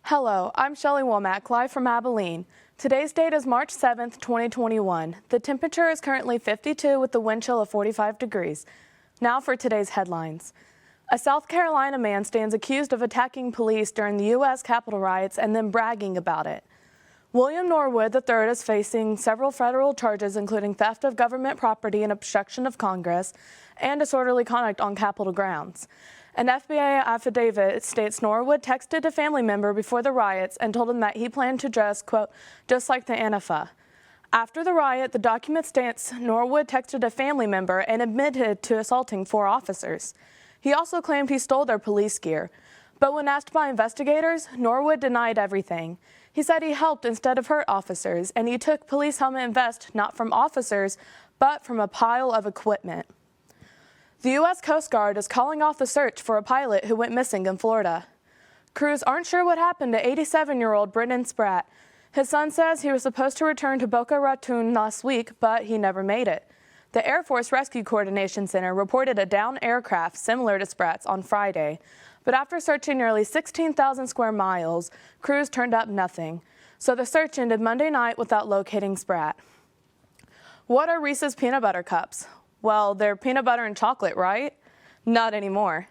Hello, I'm Shelley Womack, live from Abilene. Today's date is March 7th, 2021. The temperature is currently 52 with the wind chill of 45 degrees. Now for today's headlines. A South Carolina man stands accused of attacking police during the U.S. Capitol riots and then bragging about it. William Norwood III is facing several federal charges, including theft of government property and obstruction of Congress and disorderly conduct on Capitol grounds. An FBI affidavit states Norwood texted a family member before the riots and told him that he planned to dress, quote, just like the Antifa. After the riot, the document states Norwood texted a family member and admitted to assaulting 4 officers. He also claimed he stole their police gear. But when asked by investigators, Norwood denied everything. He said he helped instead of hurt officers, and he took police helmet and vest not from officers, but from a pile of equipment. The U.S. Coast Guard is calling off the search for a pilot who went missing in Florida. Crews aren't sure what happened to 87-year-old Brendan Spratt. His son says he was supposed to return to Boca Raton last week, but he never made it. The Air Force Rescue Coordination Center reported a downed aircraft similar to Spratt's on Friday, but after searching nearly 16,000 square miles, crews turned up nothing. So the search ended Monday night without locating Spratt. What are Reese's peanut butter cups? Well, they're peanut butter and chocolate, right? Not anymore.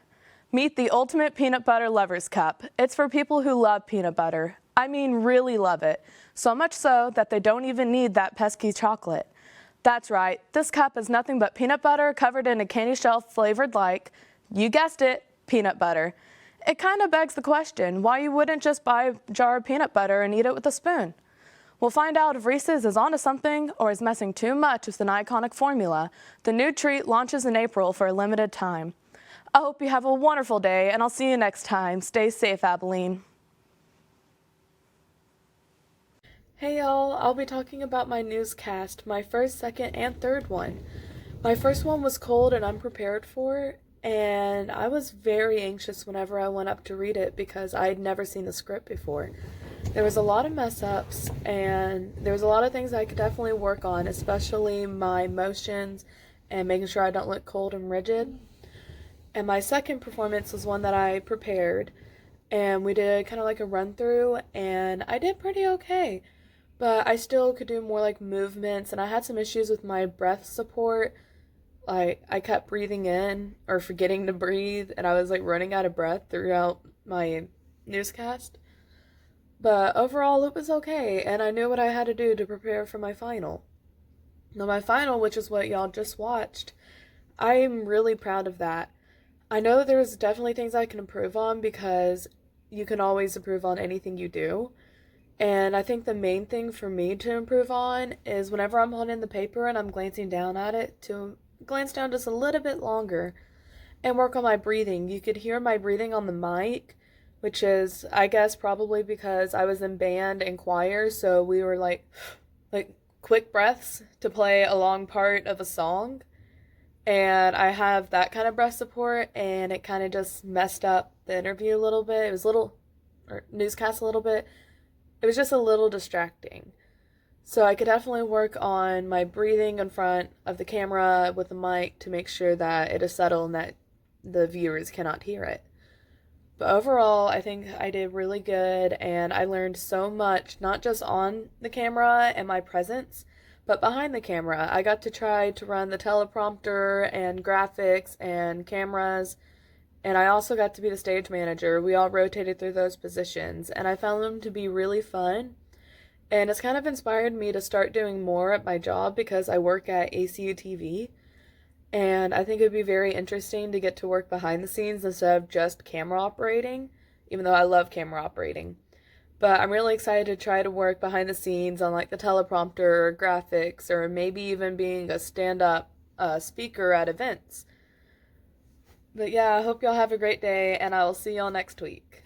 Meet the ultimate peanut butter lover's cup. It's for people who love peanut butter. I mean, really love it. So much so that they don't even need that pesky chocolate. That's right, this cup is nothing but peanut butter covered in a candy shell flavored like, you guessed it, peanut butter. It kind of begs the question why you wouldn't just buy a jar of peanut butter and eat it with a spoon. We'll find out if Reese's is onto something or is messing too much with an iconic formula. The new treat launches in April for a limited time. I hope you have a wonderful day, and I'll see you next time. Stay safe, Abilene. Hey y'all, I'll be talking about my newscast, my first, second, and third one. My first one was cold and unprepared for, and I was very anxious whenever I went up to read it because I had never seen the script before. There was a lot of mess ups, and there was a lot of things I could definitely work on, especially my motions and making sure I don't look cold and rigid. And my second performance was one that I prepared, and we did kind of like a run through, and I did pretty okay. But I still could do more like movements, and I had some issues with my breath support. Like, I kept breathing in or forgetting to breathe, and I was like running out of breath throughout my newscast. But overall, it was okay, and I knew what I had to do to prepare for my final. Now, my final, which is what y'all just watched, I'm really proud of that. I know that there's definitely things I can improve on because you can always improve on anything you do. And I think the main thing for me to improve on is whenever I'm holding the paper and I'm glancing down at it, to glance down just a little bit longer and work on my breathing. You could hear my breathing on the mic, which is, I guess, probably because I was in band and choir, so we were like quick breaths to play a long part of a song. And I have that kind of breath support, and it kind of just messed up the interview a little bit. It was newscast a little bit. It was just a little distracting. So I could definitely work on my breathing in front of the camera with the mic to make sure that it is subtle and that the viewers cannot hear it. But overall, I think I did really good, and I learned so much, not just on the camera and my presence, but behind the camera. I got to try to run the teleprompter and graphics and cameras, and I also got to be the stage manager. We all rotated through those positions, and I found them to be really fun. And it's kind of inspired me to start doing more at my job because I work at ACU TV. And I think it would be very interesting to get to work behind the scenes instead of just camera operating, even though I love camera operating. But I'm really excited to try to work behind the scenes on like the teleprompter or graphics, or maybe even being a stand-up speaker at events. But yeah, I hope y'all have a great day, and I will see y'all next week.